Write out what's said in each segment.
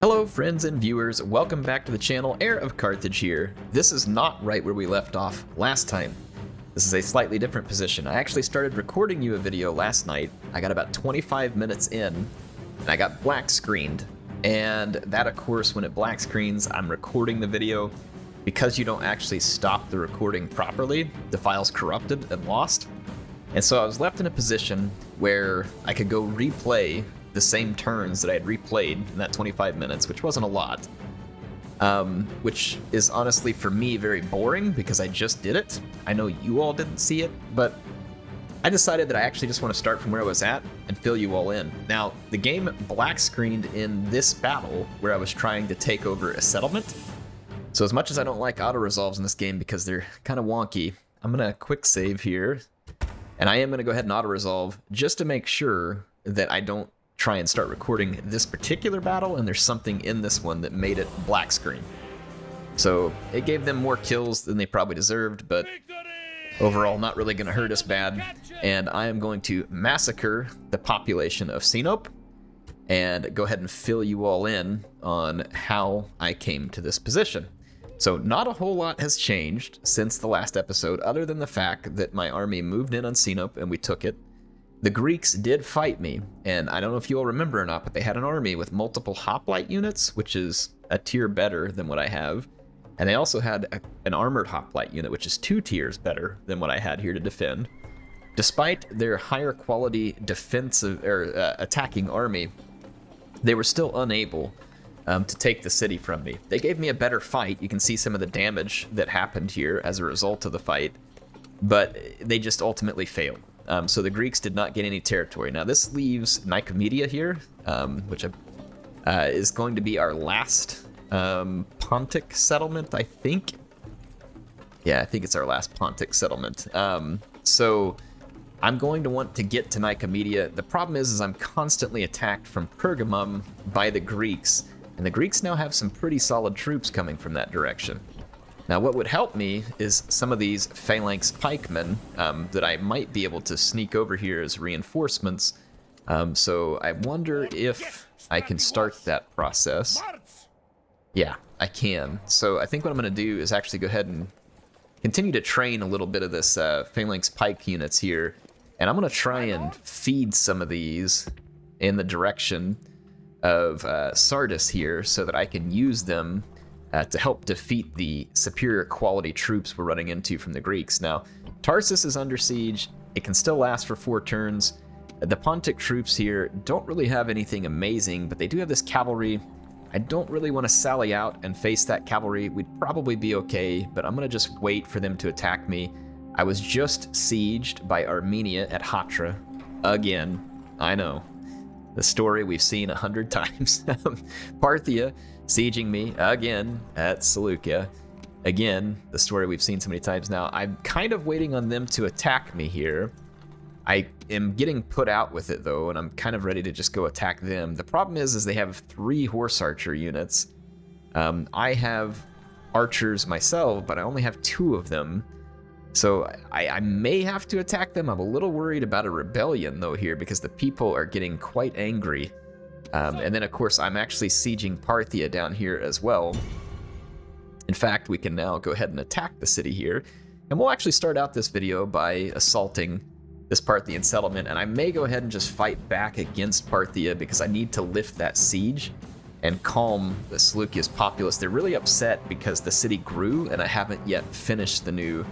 Hello friends and viewers, welcome back to the channel. HeirofCarthage here. This is not right where we left off last time. This is a slightly different position. I actually started recording you a video last night. I got about 25 minutes in, and I got black screened. And that, of course, when it black screens, I'm recording the video. Because you don't actually stop the recording properly, the file's corrupted and lost. And so I was left in a position where I could go replay the same turns that I had replayed in that 25 minutes, which wasn't a lot. Which is honestly for me very boring because I just did it. I know you all didn't see it, but I decided that I actually just want to start from where I was at and fill you all in. Now, the game black screened in this battle where I was trying to take over a settlement. So as much as I don't like auto resolves in this game because they're kind of wonky, I'm gonna quick save here. And I am gonna go ahead and auto resolve just to make sure that I don't try and start recording this particular battle and there's something in this one that made it black screen. So it gave them more kills than they probably deserved, but overall not really going to hurt us bad. And I am going to massacre the population of Sinope and go ahead and fill you all in on how I came to this position. So not a whole lot has changed since the last episode, other than the fact that my army moved in on Sinope and we took it. The Greeks did fight me, and I don't know if you all remember or not, but they had an army with multiple hoplite units, which is a tier better than what I have. And they also had an armored hoplite unit, which is 2 tiers better than what I had here to defend. Despite their higher quality defensive or attacking army, they were still unable to take the city from me. They gave me a better fight. You can see some of the damage that happened here as a result of the fight, but they just ultimately failed. So the Greeks did not get any territory. Now this leaves Nicomedia here, which is going to be our last Pontic settlement, I think. Yeah, I think it's our last Pontic settlement. So I'm going to want to get to Nicomedia. The problem is I'm constantly attacked from Pergamum by the Greeks, and the Greeks now have some pretty solid troops coming from that direction. Now, what would help me is some of these phalanx pikemen that I might be able to sneak over here as reinforcements. So I wonder if I can start that process. Yeah, I can. So I think what I'm going to do is actually go ahead and continue to train a little bit of this phalanx pike units here. And I'm going to try and feed some of these in the direction of Sardis here so that I can use them to help defeat the superior quality troops we're running into from the Greeks. Now, Tarsus is under siege. It can still last for 4 turns. The Pontic troops here don't really have anything amazing, but they do have this cavalry. I don't really want to sally out and face that cavalry. We'd probably be okay, but I'm going to just wait for them to attack me. I was just sieged by Armenia at Hatra. Again, I know. The story we've seen 100 times. Parthia sieging me again at Seleucia. Again, the story we've seen so many times now. I'm kind of waiting on them to attack me here. I am getting put out with it though, and I'm kind of ready to just go attack them. The problem is they have 3 horse archer units. I have archers myself, but I only have 2 of them. So I may have to attack them. I'm a little worried about a rebellion though here because the people are getting quite angry. And then of course I'm actually sieging Parthia down here as well. In fact, we can now go ahead and attack the city here. And we'll actually start out this video by assaulting this Parthian settlement. And I may go ahead and just fight back against Parthia because I need to lift that siege and calm the Seleucia's populace. They're really upset because the city grew and I haven't yet finished the new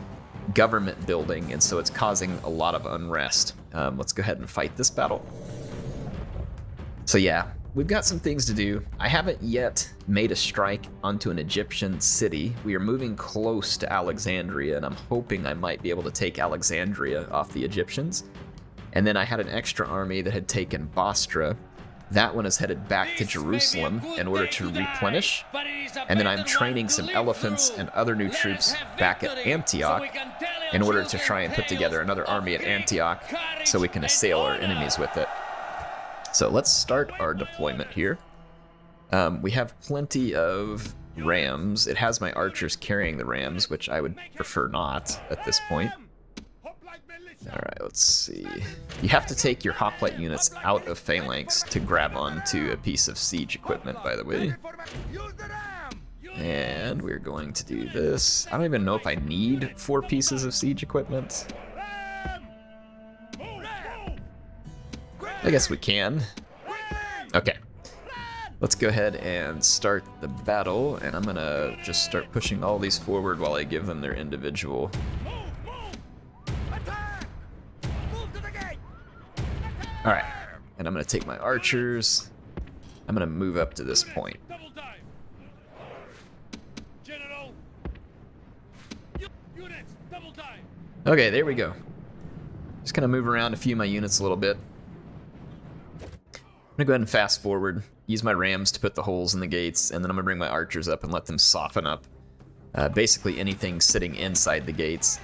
government building, and so it's causing a lot of unrest. Let's go ahead and fight this battle. So yeah, we've got some things to do. I haven't yet made a strike onto an Egyptian city. We are moving close to Alexandria, and I'm hoping I might be able to take Alexandria off the Egyptians. And then I had an extra army that had taken Bostra. That one is headed back to Jerusalem in order to replenish. And then I'm training some elephants and other new troops back at Antioch in order to try and put together another army at Antioch so we can assail our enemies with it. So let's start our deployment here. We have plenty of rams. It has my archers carrying the rams, which I would prefer not at this point. Alright, let's see. You have to take your hoplite units out of phalanx to grab onto a piece of siege equipment, by the way. And we're going to do this. I don't even know if I need 4 pieces of siege equipment. I guess we can. Okay. Let's go ahead and start the battle, and I'm gonna just start pushing all these forward while I give them their individual. Alright, and I'm gonna take my archers. I'm gonna move up to this point. Okay, there we go. Just gonna move around a few of my units a little bit. I'm gonna go ahead and fast forward, use my rams to put the holes in the gates, and then I'm gonna bring my archers up and let them soften up basically anything sitting inside the gates,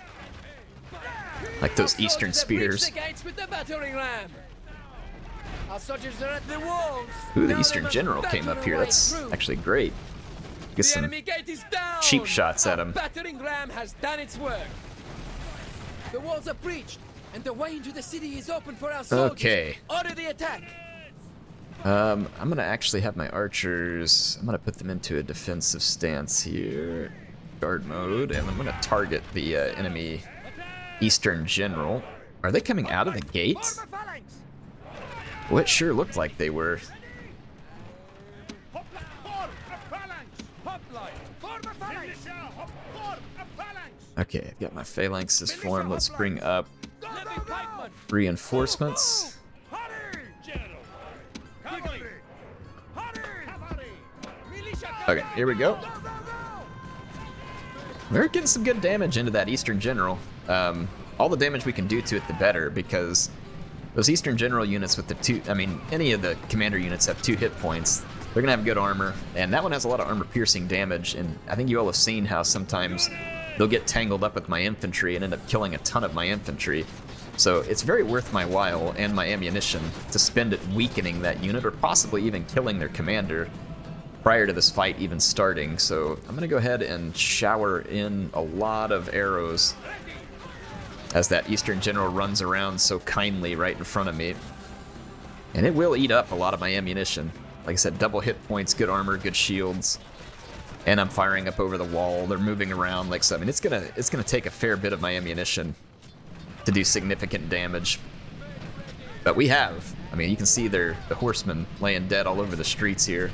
like those eastern spears. Ooh, the Eastern General came up here. That's actually great. Get some cheap shots at him. Battering ram has done its work. The walls are breached, and the way into the city is open for our soldiers. Okay. Order the attack. I'm gonna actually have my archers. I'm gonna put them into a defensive stance here, guard mode, and I'm gonna target the enemy Eastern General. Are they coming out of the gate? Well, it sure looked like they were. Okay, I've got my phalanxes formed. Let's bring up reinforcements. Okay, here we go. We're getting some good damage into that Eastern General. All the damage we can do to it, the better, because those Eastern General units with the 2, I mean, any of the commander units have 2 hit points. They're gonna have good armor, and that one has a lot of armor-piercing damage, and I think you all have seen how sometimes they'll get tangled up with my infantry and end up killing a ton of my infantry. So it's very worth my while and my ammunition to spend it weakening that unit, or possibly even killing their commander prior to this fight even starting. So I'm gonna go ahead and shower in a lot of arrows as that Eastern General runs around so kindly right in front of me. And it will eat up a lot of my ammunition. Like I said, double hit points, good armor, good shields. And I'm firing up over the wall. They're moving around like so. I mean, it's gonna take a fair bit of my ammunition to do significant damage. But we have. I mean, you can see the horsemen laying dead all over the streets here.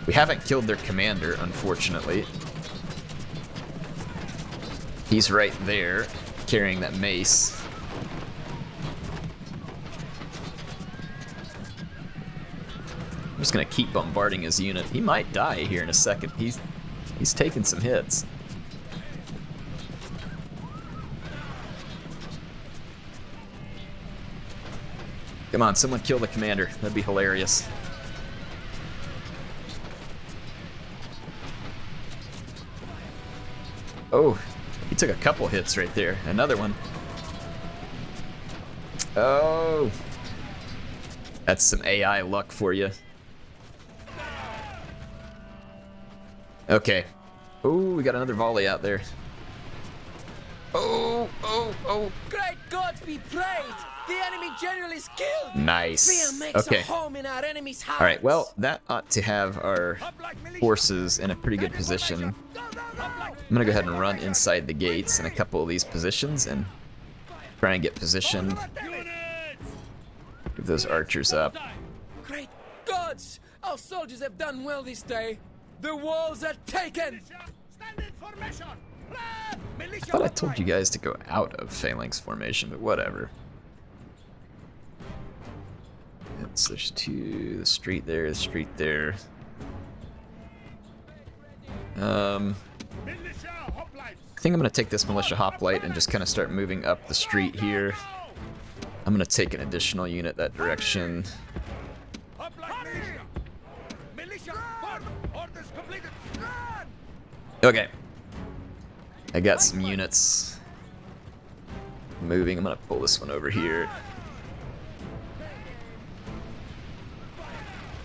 We haven't killed their commander, unfortunately. He's right there, carrying that mace. I'm just gonna keep bombarding his unit. He might die here in a second. He's taking some hits. Come on, someone kill the commander. That'd be hilarious. Oh, he took a couple hits right there. Another one. Oh. That's some AI luck for you. Okay. Oh, we got another volley out there. Oh. Great gods be praised! The enemy general is killed! Nice. Fear makes Okay. a home in our enemy's house. Alright, well, that ought to have our forces in a pretty good position. I'm gonna go ahead and run inside the gates in a couple of these positions and try and get positioned. Give those archers up. Great gods! Our soldiers have done well this day. The walls are taken! I thought I told you guys to go out of phalanx formation, but whatever. There's 2, the street there, the street there. I think I'm gonna take this militia hoplite and just kind of start moving up the street here. I'm gonna take an additional unit that direction. Okay. I got some units moving. I'm gonna pull this one over here.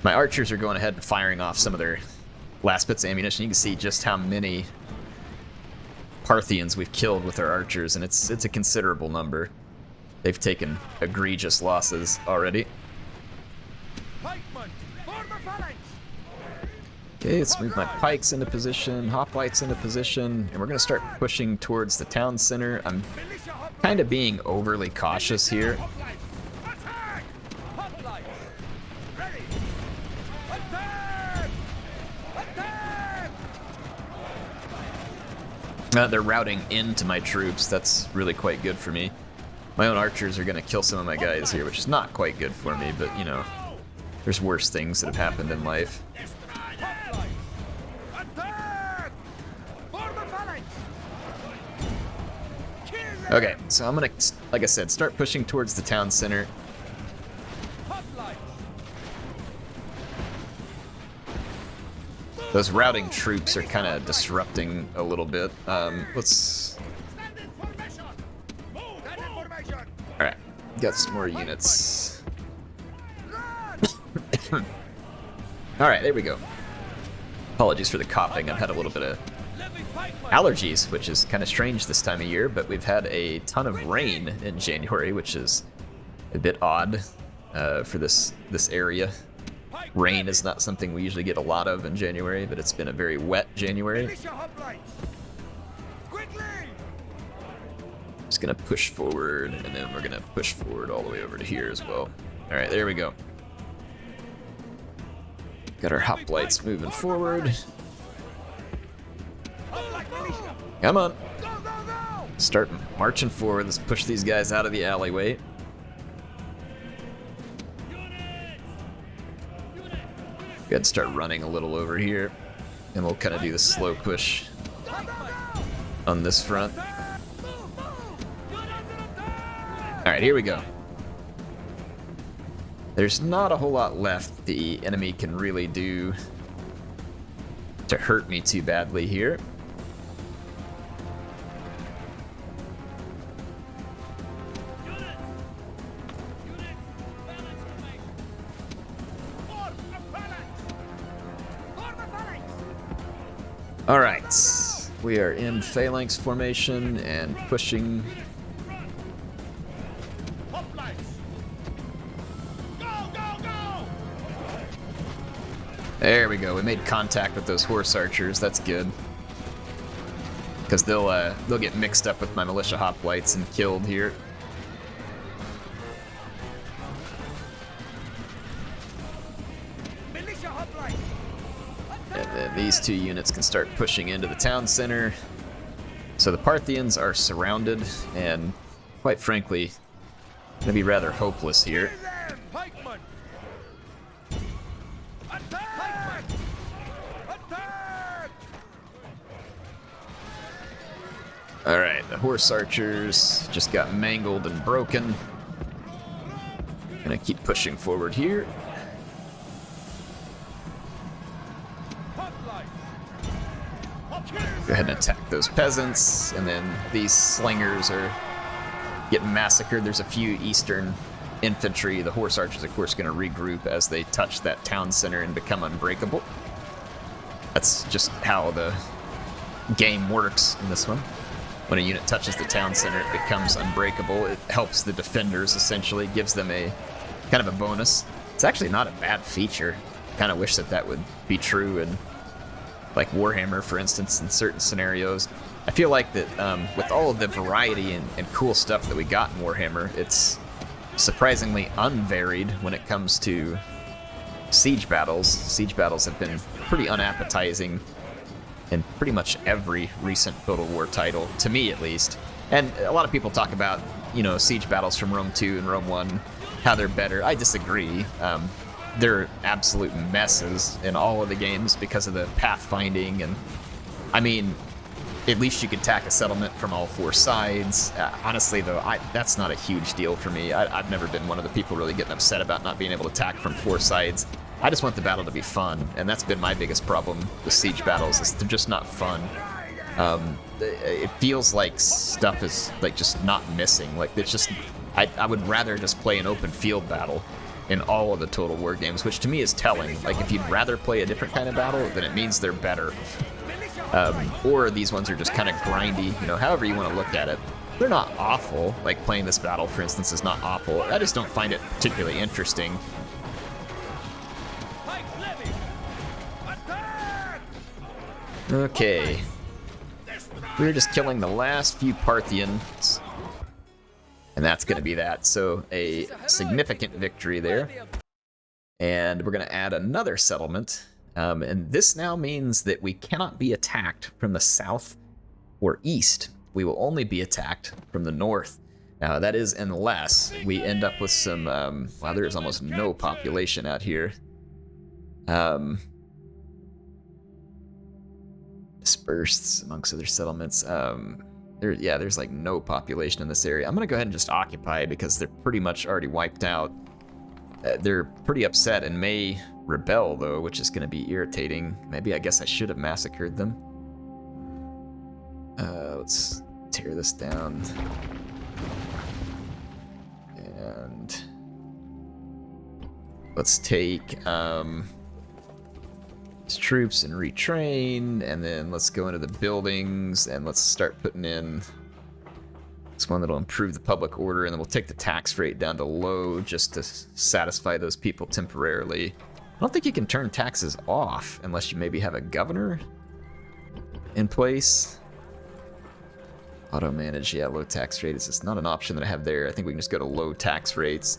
My archers are going ahead and firing off some of their last bits of ammunition. You can see just how many Parthians we've killed with our archers, and it's a considerable number. They've taken egregious losses already. Okay, let's move my pikes into position, hoplites into position, and we're going to start pushing towards the town center. I'm kind of being overly cautious here. They're routing into my troops. That's really quite good for me. My own archers are going to kill some of my guys here, which is not quite good for me, but, you know, there's worse things that have happened in life. Okay, so I'm going to, like I said, start pushing towards the town center. Those routing troops are kind of disrupting a little bit. Let's... Alright, got some more units. Alright, there we go. Apologies for the coughing, I've had a little bit of allergies, which is kind of strange this time of year, but we've had a ton of rain in January, which is a bit odd for this area. Rain is not something we usually get a lot of in January, but it's been a very wet January. Just gonna push forward, and then we're gonna push forward all the way over to here as well. All right, there we go. Got our hoplites moving forward. Come on. Start marching forward. Let's push these guys out of the alleyway. Go ahead and start running a little over here, and we'll kind of do the slow push on this front. Alright, here we go. There's not a whole lot left the enemy can really do to hurt me too badly here. Alright, we are in phalanx formation and pushing. There we go, we made contact with those horse archers, that's good. Because they'll get mixed up with my militia hoplites and killed here. And then these two units can start pushing into the town center. So the Parthians are surrounded, and quite frankly, gonna be rather hopeless here. Alright, the horse archers just got mangled and broken. Gonna keep pushing forward here. Go ahead and attack those peasants, and then these slingers are getting massacred. There's a few eastern infantry. The horse archers, of course, going to regroup as they touch that town center and become unbreakable. That's just how the game works in this one. When a unit touches the town center, it becomes unbreakable. It helps the defenders, essentially, gives them a kind of a bonus. It's actually not a bad feature. Kind of wish that that would be true in like Warhammer, for instance, in certain scenarios. I feel like that with all of the variety and cool stuff that we got in Warhammer, it's surprisingly unvaried when it comes to siege battles. Siege battles have been pretty unappetizing in pretty much every recent Total War title, to me at least. And a lot of people talk about, you know, siege battles from Rome 2 and Rome 1, how they're better. I disagree. They're absolute messes in all of the games because of the pathfinding, and I mean, at least you could attack a settlement from all four sides. Honestly, though, that's not a huge deal for me. I've never been one of the people really getting upset about not being able to attack from four sides. I just want the battle to be fun, and that's been my biggest problem with siege battles, is they're just not fun. It feels like stuff is like just not missing. Like it's just, I would rather just play an open field battle in all of the Total War games, which to me is telling. Like if you'd rather play a different kind of battle, then it means they're better. Or these ones are just kind of grindy, you know, however you want to look at it. They're not awful. Like, playing this battle, for instance, is not awful. I just don't find it particularly interesting. Okay. We're just killing the last few Parthians. And that's going to be that. So, a significant victory there. And we're going to add another settlement. And this now means that we cannot be attacked from the south or east. We will only be attacked from the north. Now, that is unless we end up with some... wow, there is almost no population out here. Dispersed amongst other settlements. There's like no population in this area. I'm gonna go ahead and just occupy because they're pretty much already wiped out. They're pretty upset and may rebel though, which is gonna be irritating. Maybe I guess I should have massacred them. Let's tear this down. And let's take troops and retrain, and then let's go into the buildings and let's start putting in this one that'll improve the public order, and then we'll take the tax rate down to low just to satisfy those people temporarily. I don't think you can turn taxes off unless you maybe have a governor in place. Auto manage, yeah, low tax rate is just not an option that I have there. I think we can just go to low tax rates.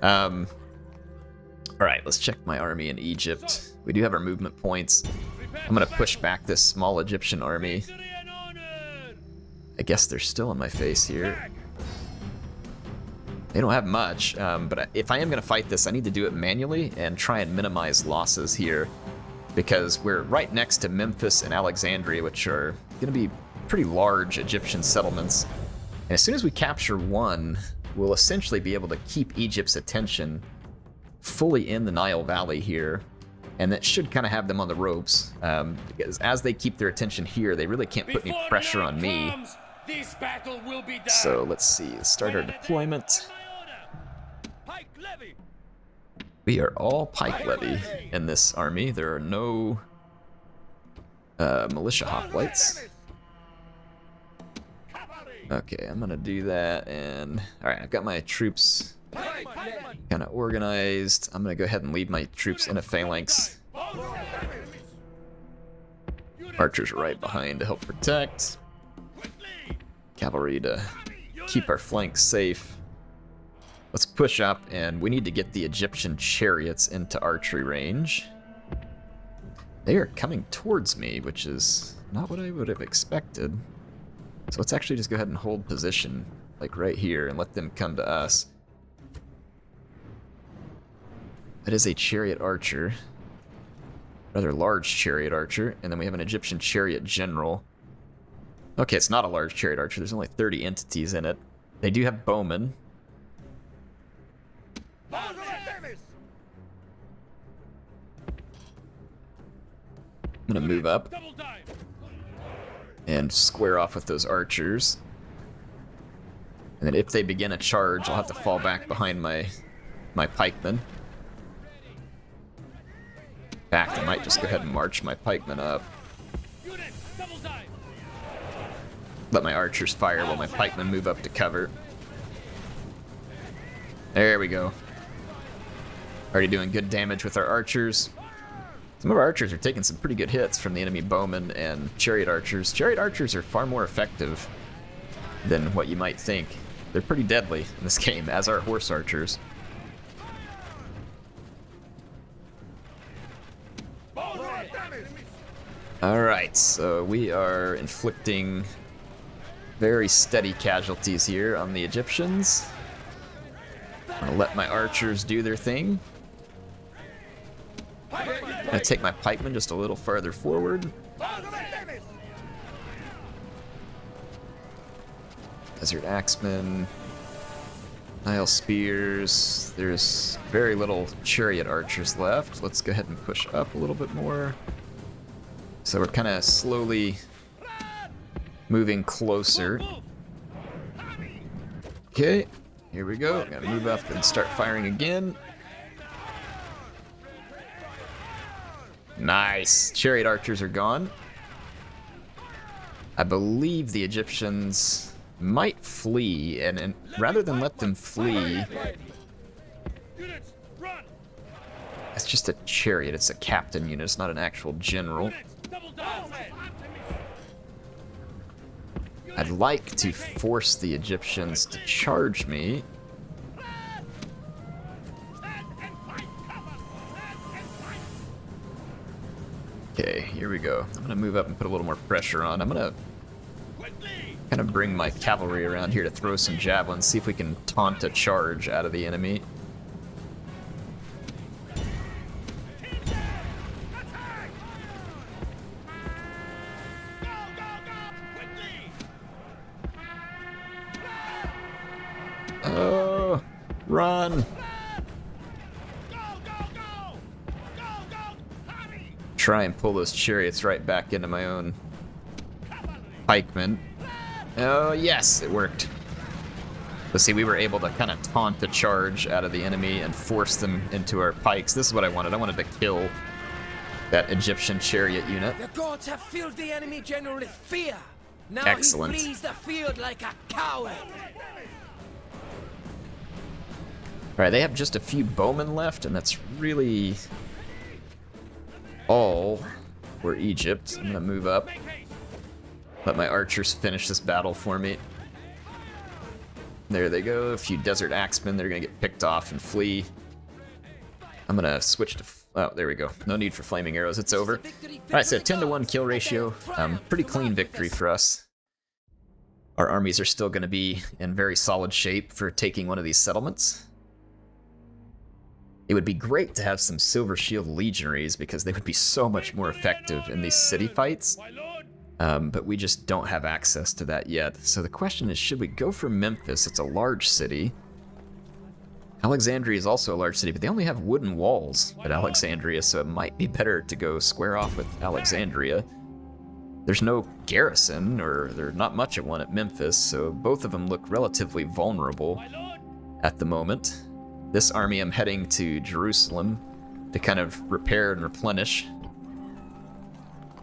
All right, let's check my army in Egypt. We do have our movement points. I'm gonna push back this small Egyptian army. I guess they're still in my face here. They don't have much, but if I am gonna fight this, I need to do it manually and try and minimize losses here, because we're right next to Memphis and Alexandria, which are gonna be pretty large Egyptian settlements. And as soon as we capture one, we'll essentially be able to keep Egypt's attention fully in the Nile Valley here, and that should kind of have them on the ropes, because as they keep their attention here, they really can't put any pressure on me. So let's see, start our deployment. We are all pike levy in this army. There are no militia hoplites. Okay, I'm gonna do that, and all right, I've got my troops kind of organized. I'm gonna go ahead and leave my troops in a phalanx. Archers are right behind to help protect. Cavalry to keep our flanks safe. Let's push up, and we need to get the Egyptian chariots into archery range. They are coming towards me, which is not what I would have expected. So let's actually just go ahead and hold position, like right here, and let them come to us. That is a chariot archer. Rather large chariot archer. And then we have an Egyptian chariot general. Okay, it's not a large chariot archer. There's only 30 entities in it. They do have bowmen. I'm gonna move up and square off with those archers. And then if they begin a charge, I'll have to fall back behind my pikemen. In fact, I might just go ahead and march my pikemen up. Let my archers fire while my pikemen move up to cover. There we go. Already doing good damage with our archers. Some of our archers are taking some pretty good hits from the enemy bowmen and chariot archers. Chariot archers are far more effective than what you might think. They're pretty deadly in this game, as are horse archers. Alright, so we are inflicting very steady casualties here on the Egyptians. I'm gonna let my archers do their thing. I'm gonna take my pikemen just a little farther forward. Desert axemen, Nile spears. There's very little chariot archers left. Let's go ahead and push up a little bit more. So we're kind of slowly moving closer. Okay, here we go. Gotta move up and start firing again. Nice. Chariot archers are gone. I believe the Egyptians might flee, and rather than let them flee, it's just a chariot. It's a captain unit. It's not an actual general. I'd like to force the Egyptians to charge me. Okay, here we go. I'm gonna move up and put a little more pressure on. I'm gonna kind of bring my cavalry around here to throw some javelins, see if we can taunt a charge out of the enemy. Oh, run! Try and pull those chariots right back into my own pikemen. Oh, yes, it worked. But see, we were able to kind of taunt the charge out of the enemy and force them into our pikes. This is what I wanted. I wanted to kill that Egyptian chariot unit. The gods have filled the enemy general with fear. Now Excellent. he flees the field like a coward. Alright, they have just a few bowmen left, and that's really all for Egypt. I'm gonna move up. Let my archers finish this battle for me. There they go. A few desert axemen. They're gonna get picked off and flee. I'm gonna switch to... Oh, there we go. No need for flaming arrows. It's over. Alright, so 10-to-1 kill ratio. Pretty clean victory for us. Our armies are still gonna be in very solid shape for taking one of these settlements. It would be great to have some Silver Shield legionaries because they would be so much more effective in these city fights. But we just don't have access to that yet. So the question is, should we go for Memphis? It's a large city. Alexandria is also a large city, but they only have wooden walls at Alexandria, so it might be better to go square off with Alexandria. There's no garrison, or there's not much of one at Memphis, so both of them look relatively vulnerable at the moment. This army, I'm heading to Jerusalem to kind of repair and replenish.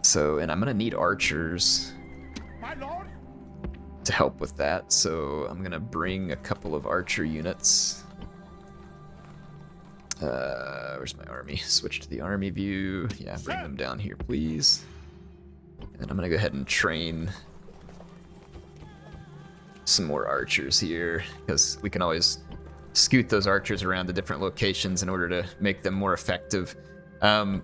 So, and I'm gonna need archers to help with that, so I'm gonna bring a couple of archer units. Where's my army? Switch to the army view. Yeah, bring them down here, please. And I'm gonna go ahead and train some more archers here, because we can always scoot those archers around to different locations in order to make them more effective. I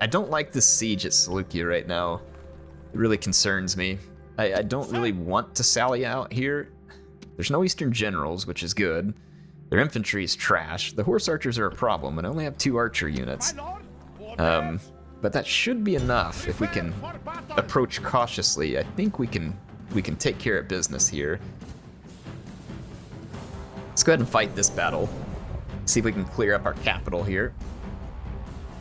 don't like this siege at Seleucia right now. It really concerns me. I don't really want to sally out here. There's no Eastern generals, which is good. Their infantry is trash. The horse archers are a problem, and I only have 2 archer units. But that should be enough if we can approach cautiously. I think we can take care of business here. Let's go ahead and fight this battle. See if we can clear up our capital here.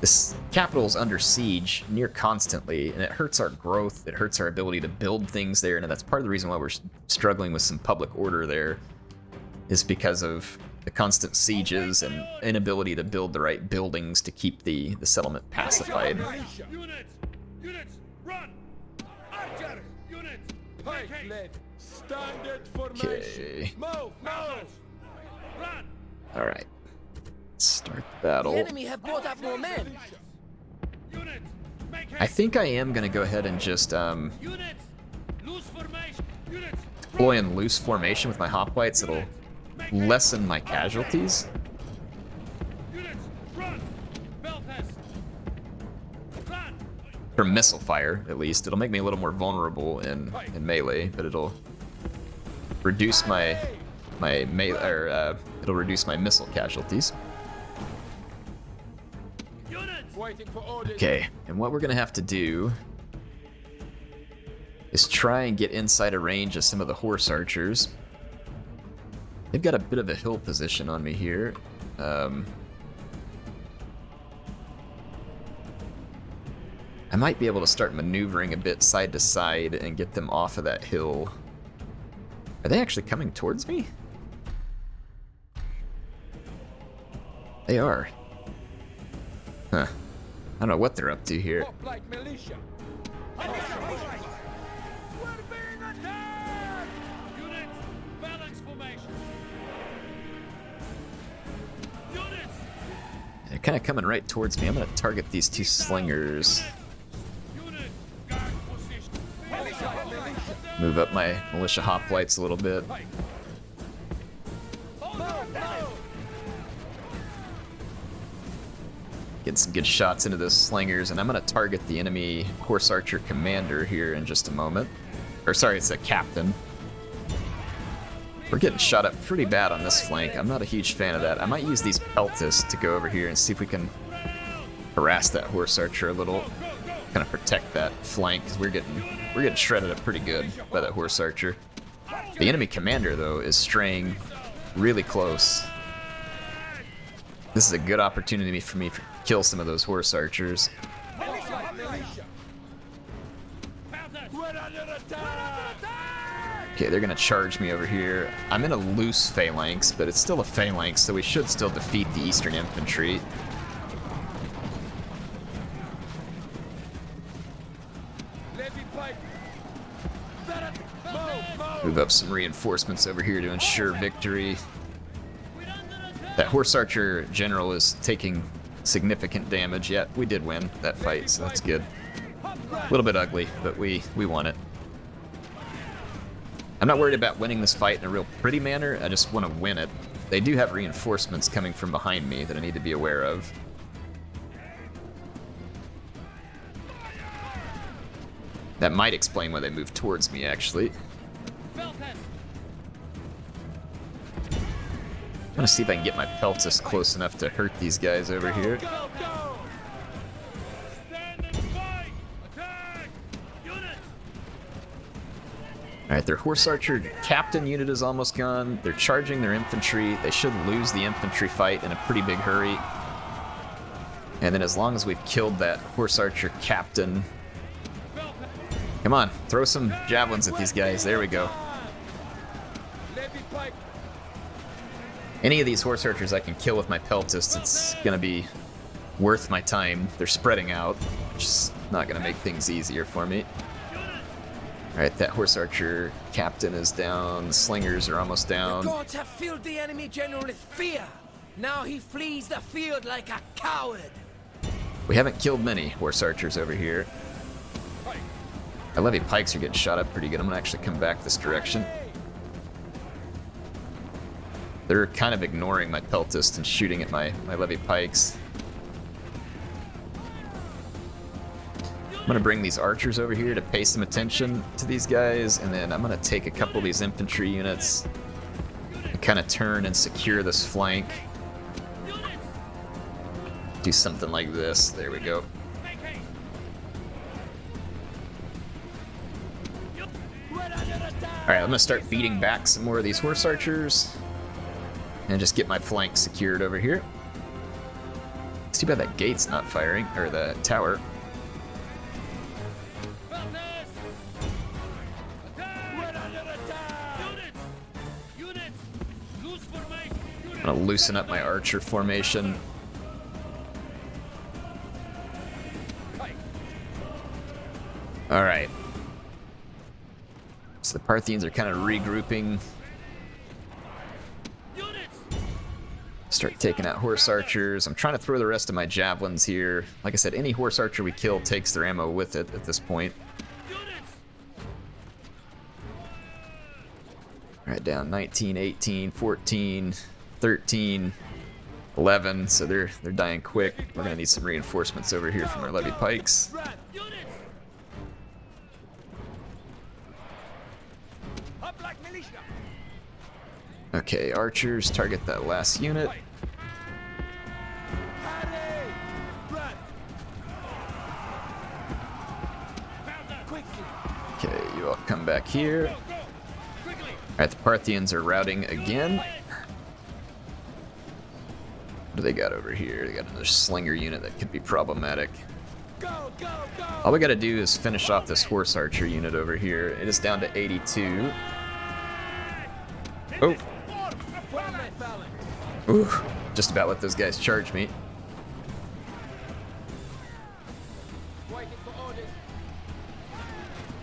This capital is under siege near constantly, and it hurts our growth. It hurts our ability to build things there, and that's part of the reason why we're struggling with some public order there, is because of the constant sieges and inability to build the right buildings to keep the settlement pacified. Units, run! Archer, units, pike led, standard formation. Okay. Move, run! All right. Start the battle. The enemy have brought up more men. Units, make I think I am gonna go ahead and just units, loose formation. Units, deploy in loose formation with my hoplites. It'll lessen my casualties. units, run! Belt test. Run! From missile fire, at least. It'll make me a little more vulnerable in melee, but it'll reduce my it'll reduce my missile casualties. Units, waiting for orders. Okay, and what we're gonna have to do is try and get inside a range of some of the horse archers. They've got a bit of a hill position on me here. I might be able to start maneuvering a bit side to side and get them off of that hill. Are they actually coming towards me? They are. Huh. I don't know what they're up to here. Up like militia. We're being attacked! They're kind of coming right towards me. I'm going to target these two slingers. Unit, guard position. Move up my militia hoplites a little bit. Getting some good shots into those slingers, and I'm going to target the enemy horse archer commander here in just a moment. Or sorry, it's a captain. We're getting shot up pretty bad on this flank. I'm not a huge fan of that. I might use these peltists to go over here and see if we can harass that horse archer a little. Kind of protect that flank, because we're getting shredded up pretty good by that horse archer. The enemy commander, though, is straying really close. This is a good opportunity for me to kill some of those horse archers. Okay, they're gonna charge me over here. I'm in a loose phalanx, but it's still a phalanx, so we should still defeat the Eastern Infantry. Move up some reinforcements over here to ensure victory. That horse archer general is taking significant damage, yet we did win that fight, so that's good. A little bit ugly, but we won it. I'm not worried about winning this fight in a real pretty manner, I just want to win it. They do have reinforcements coming from behind me that I need to be aware of. That might explain why they moved towards me, actually. I'm gonna see if I can get my peltis close enough to hurt these guys over here. Alright, their horse archer captain unit is almost gone. They're charging their infantry. They should lose the infantry fight in a pretty big hurry. And then as long as we've killed that horse archer captain... Come on, throw some javelins at these guys. There we go. Any of these horse archers I can kill with my peltist, it's gonna be worth my time. They're spreading out, which is not gonna make things easier for me. Alright, that horse archer captain is down. The slingers are almost down. The gods have filled the enemy general with fear. Now he flees the field like a coward. We haven't killed many horse archers over here. My levy pikes are getting shot up pretty good. I'm gonna actually come back this direction. They're kind of ignoring my peltist and shooting at my levy pikes. I'm gonna bring these archers over here to pay some attention to these guys, and then I'm gonna take a couple of these infantry units and kind of turn and secure this flank. Do something like this. There we go. Alright, I'm gonna start beating back some more of these horse archers and just get my flank secured over here. It's too bad that gate's not firing, or the tower. I'm gonna loosen up my archer formation. Alright. So the Parthians are kind of regrouping. Start taking out horse archers. I'm trying to throw the rest of my javelins here. Like I said, any horse archer we kill takes their ammo with it at this point. Alright, down 19, 18, 14, 13, 11. So they're dying quick. We're gonna need some reinforcements over here from our levy pikes. Okay, archers, target that last unit. Okay, you all come back here. Alright, the Parthians are routing again. What do they got over here? They got another slinger unit that could be problematic. All we gotta do is finish off this horse archer unit over here. It is down to 82. Oh! Ooh, just about let those guys charge me.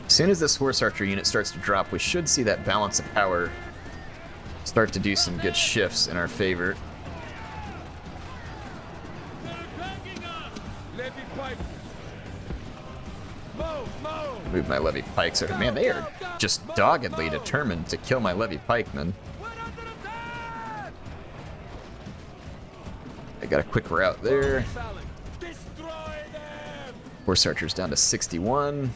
As soon as this horse archer unit starts to drop, we should see that balance of power start to do some good shifts in our favor. Move my levy pikes over. Man, they are just doggedly determined to kill my levy pikemen. I got a quick route there. Horse archers down to 61.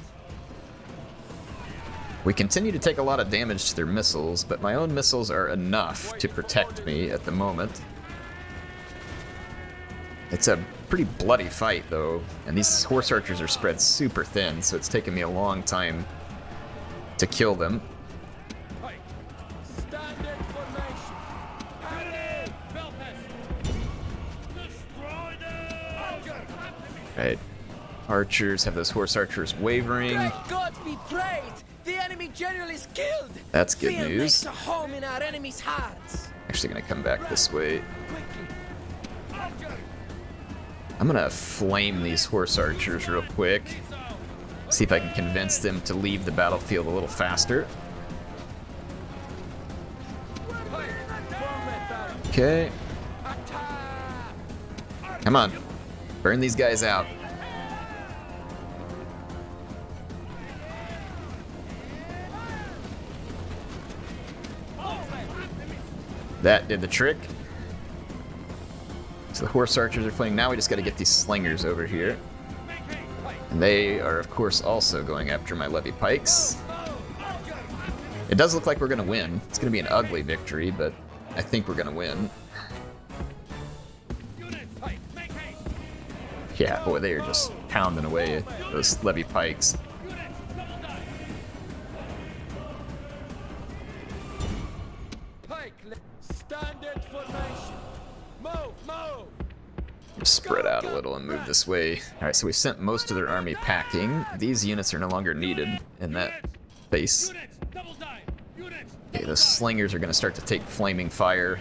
We continue to take a lot of damage to their missiles, but my own missiles are enough to protect me at the moment. It's a pretty bloody fight, though, and these horse archers are spread super thin, so it's taken me a long time to kill them. Right. Archers have those horse archers wavering. Great God be praised! The enemy general is killed! That's good Fear news. makes a home in our enemy's hearts. Actually gonna come back this way. I'm gonna flame these horse archers real quick. See if I can convince them to leave the battlefield a little faster. Okay. Come on. Burn these guys out. That did the trick. So the horse archers are fleeing. Now we just got to get these slingers over here. And they are, of course, also going after my levy pikes. It does look like we're going to win. It's going to be an ugly victory, but I think we're going to win. Yeah, boy, they are just pounding away at those levy pikes. Standard formation. Move! Just spread out a little and move this way. Alright, so we sent most of their army packing. These units are no longer needed in that base. Okay, those slingers are going to start to take flaming fire.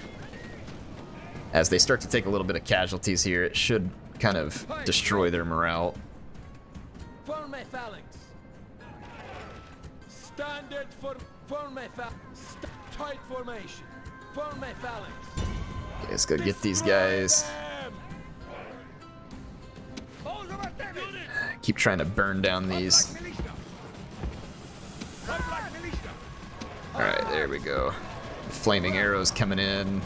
As they start to take a little bit of casualties here, it should kind of destroy their morale. Form a phalanx. Standard form a phalanx. Tight formation. Form a phalanx. Okay, let's go get these guys. Keep trying to burn down these. Alright, there we go. Flaming arrows coming in.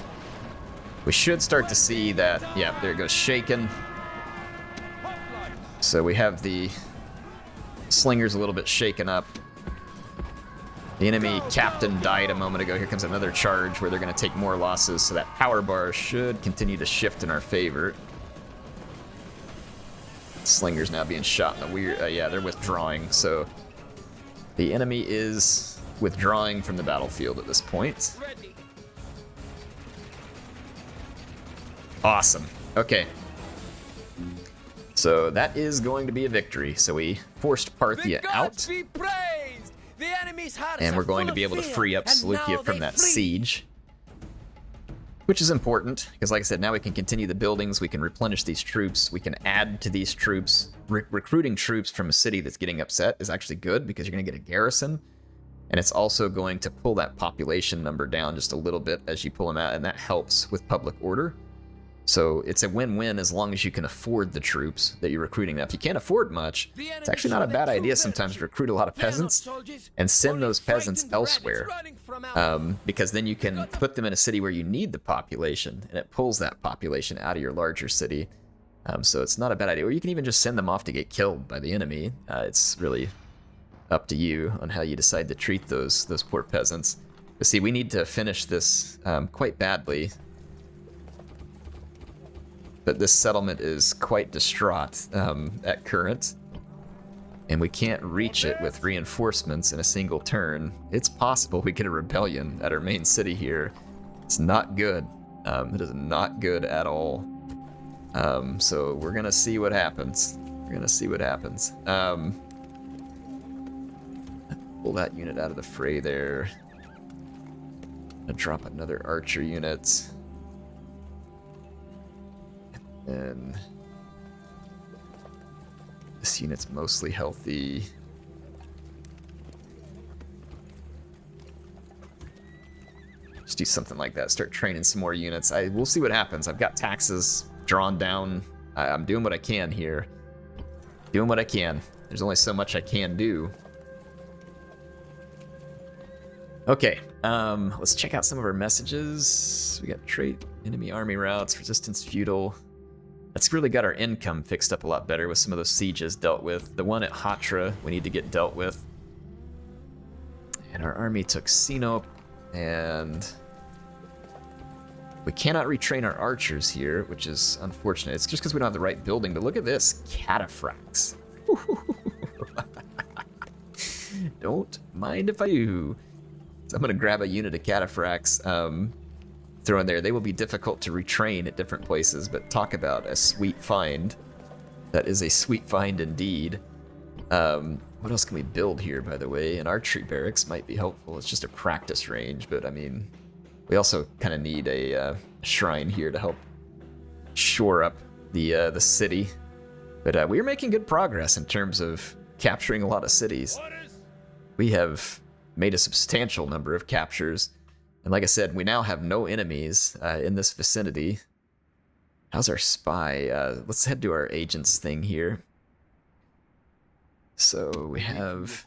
We should start to see that, yeah, there it goes, shaken. So we have the slingers a little bit shaken up. The enemy captain died a moment ago. Here comes another charge where they're going to take more losses, so that power bar should continue to shift in our favor. Slingers now being shot in the weird... yeah, they're withdrawing, so the enemy is withdrawing from the battlefield at this point. Awesome. Okay. So that is going to be a victory. So we forced Parthia out. And we're going to be able to free up Seleucia from that siege. Which is important, because like I said, now we can continue the buildings, we can replenish these troops, we can add to these troops. Recruiting troops from a city that's getting upset is actually good, because you're going to get a garrison. And it's also going to pull that population number down just a little bit as you pull them out, and that helps with public order. So it's a win-win as long as you can afford the troops that you're recruiting. Now, if you can't afford much, it's actually not a bad idea sometimes to recruit a lot of peasants and send those peasants elsewhere. Because then you can put them in a city where you need the population, and it pulls that population out of your larger city. So it's not a bad idea. Or you can even just send them off to get killed by the enemy. It's really up to you on how you decide to treat those poor peasants. But see, we need to finish this quite badly. But this settlement is quite distraught at current, and we can't reach it with reinforcements in a single turn. It's possible we get a rebellion at our main city here. It's not good. It is not good at all. So we're gonna see what happens. We're gonna see what happens. Pull that unit out of the fray there. Gonna drop another archer unit. And this unit's mostly healthy. Just do something like that. Start training some more units. We'll see what happens. I've got taxes drawn down. I'm doing what I can here. Doing what I can. There's only so much I can do. Okay, let's check out some of our messages. We got trait, enemy army routes, resistance feudal. That's really got our income fixed up a lot better with some of those sieges dealt with. The one at Hatra we need to get dealt with. And our army took Sinop, and we cannot retrain our archers here, which is unfortunate. It's just because we don't have the right building, but look at this, cataphracts. Don't mind if I do. So I'm gonna grab a unit of cataphracts, throw in there. They will be difficult to retrain at different places, but talk about a sweet find. That is a sweet find indeed. What else can we build here, by the way? An archery barracks might be helpful. It's just a practice range, but I mean, we also kind of need a shrine here to help shore up the city. But we are making good progress in terms of capturing a lot of cities. We have made a substantial number of captures. And like I said, we now have no enemies in this vicinity. How's our spy? Let's head to our agents thing here. So we have...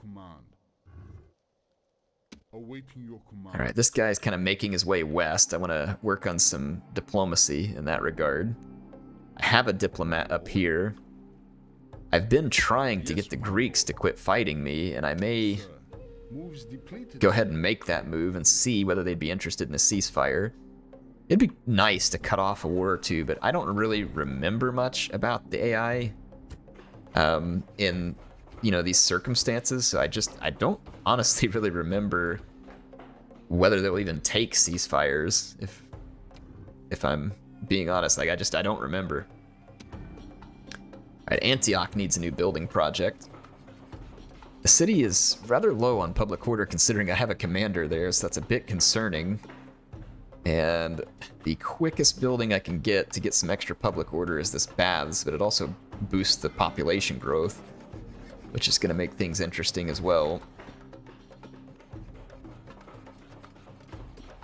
Alright, this guy's kind of making his way west. I want to work on some diplomacy in that regard. I have a diplomat up here. I've been trying to get the Greeks to quit fighting me, and I may go ahead and make that move and see whether they'd be interested in a ceasefire. It'd be nice to cut off a war or two, but I don't really remember much about the AI in, you know, these circumstances. So I don't honestly really remember whether they'll even take ceasefires, if I'm being honest. Like, I don't remember. Alright, Antioch needs a new building project. The city is rather low on public order considering I have a commander there, so that's a bit concerning. And the quickest building I can get to get some extra public order is this baths, but it also boosts the population growth, which is going to make things interesting as well.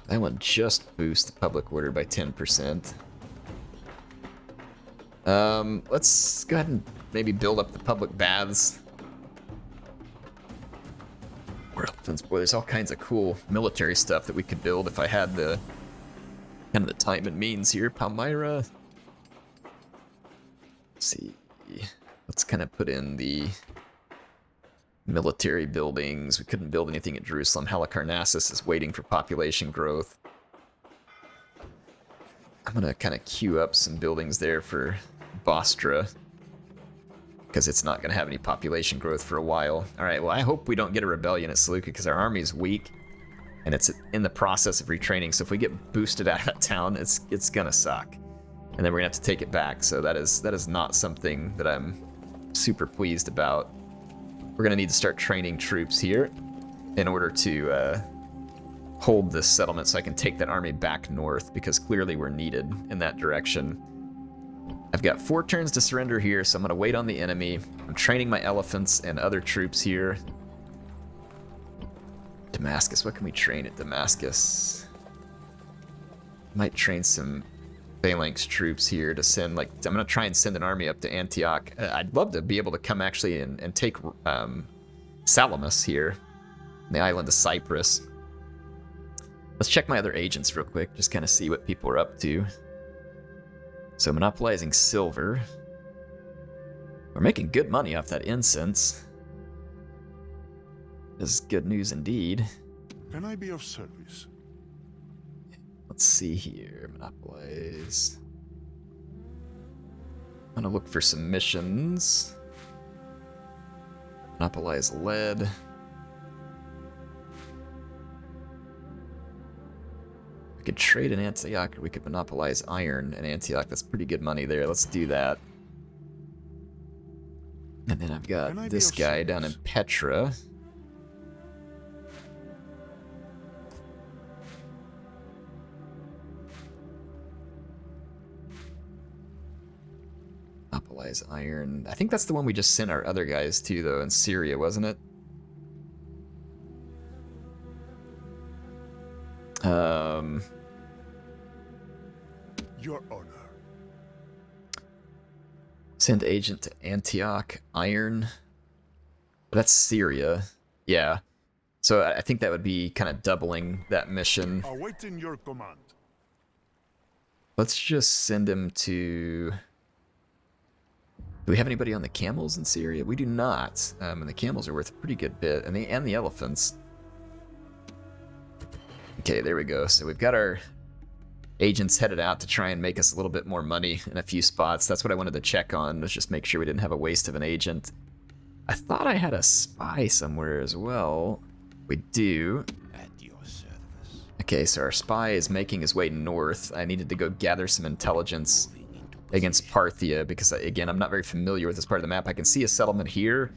That one just boosts the public order by 10%. Let's go ahead and maybe build up the public baths. Boy, there's all kinds of cool military stuff that we could build if I had the kind of the time and means here. Palmyra. Let's see. Let's kind of put in the military buildings. We couldn't build anything at Jerusalem. Halicarnassus is waiting for population growth. I'm gonna kind of queue up some buildings there for Bostra, because it's not gonna have any population growth for a while. All right, well, I hope we don't get a rebellion at Seleucid, because our army is weak, and it's in the process of retraining, so if we get boosted out of that town, it's gonna suck. And then we're gonna have to take it back, so that is not something that I'm super pleased about. We're gonna need to start training troops here in order to hold this settlement so I can take that army back north, because clearly we're needed in that direction. I've got 4 turns to surrender here, so I'm gonna wait on the enemy. I'm training my elephants and other troops here. Damascus, what can we train at Damascus? Might train some Phalanx troops here to send, like, I'm gonna try and send an army up to Antioch. I'd love to be able to come actually and take Salamis here, on the island of Cyprus. Let's check my other agents real quick, just kind of see what people are up to. So monopolizing silver. We're making good money off that incense. This is good news indeed. Can I be of service? Let's see here. Monopolize. I'm gonna look for some missions. Monopolize lead. We could trade in Antioch, or we could monopolize iron in Antioch. That's pretty good money there. Let's do that. And then I've got this guy down in Petra. Monopolize iron. I think that's the one we just sent our other guys to, though, in Syria, wasn't it? Your honor. Send agent to Antioch. Iron. That's Syria. Yeah. So I think that would be kind of doubling that mission. Awaiting your command. Let's just send him to... Do we have anybody on the camels in Syria? We do not. And the camels are worth a pretty good bit. And the elephants. Okay, there we go. So we've got our agents headed out to try and make us a little bit more money in a few spots. That's what I wanted to check on, was just make sure we didn't have a waste of an agent. I thought I had a spy somewhere as well. We do. At your service. Okay, so our spy is making his way north. I needed to go gather some intelligence against Parthia because, again, I'm not very familiar with this part of the map. I can see a settlement here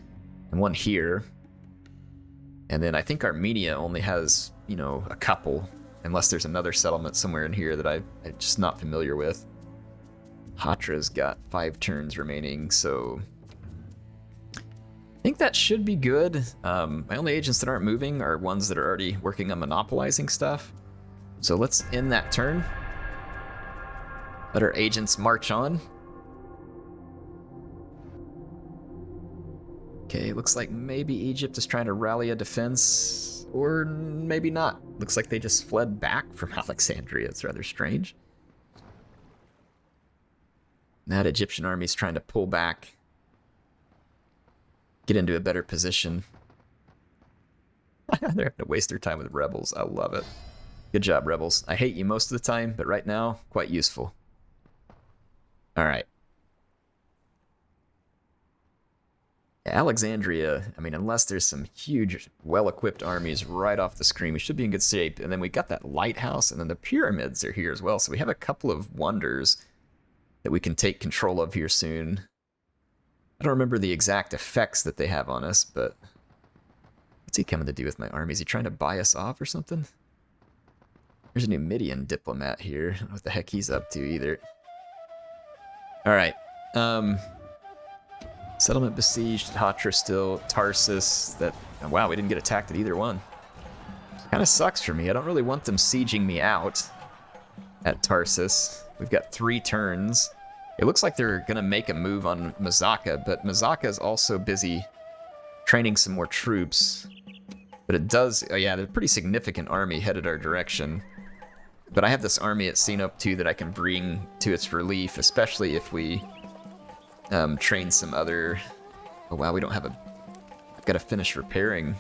and one here. And then I think Armenia only has, you know, a couple, unless there's another settlement somewhere in here that I'm just not familiar with. Hatra's got 5 turns remaining, so I think that should be good. My only agents that aren't moving are ones that are already working on monopolizing stuff. So let's end that turn. Let our agents march on. Okay, looks like maybe Egypt is trying to rally a defense, or maybe not. Looks like they just fled back from Alexandria. It's rather strange. That Egyptian army is trying to pull back, get into a better position. They're having to waste their time with rebels. I love it. Good job, rebels. I hate you most of the time, but right now, quite useful. All right. Alexandria, I mean, unless there's some huge, well-equipped armies right off the screen, we should be in good shape. And then we got that lighthouse, and then the pyramids are here as well. So we have a couple of wonders that we can take control of here soon. I don't remember the exact effects that they have on us, but what's he coming to do with my army? Is he trying to buy us off or something? There's a Numidian diplomat here. I don't know what the heck he's up to either. All right. Settlement besieged, Hatra still, Tarsus, that, oh, wow, we didn't get attacked at either one. Kind of sucks for me. I don't really want them sieging me out at Tarsus. We've got 3 turns. It looks like they're going to make a move on Mazaka, but Mazaka is also busy training some more troops. But it does, oh yeah, there's a pretty significant army headed our direction. But I have this army at Sinop too that I can bring to its relief, especially if we train some other... Oh wow, we don't have a... I've got to finish repairing.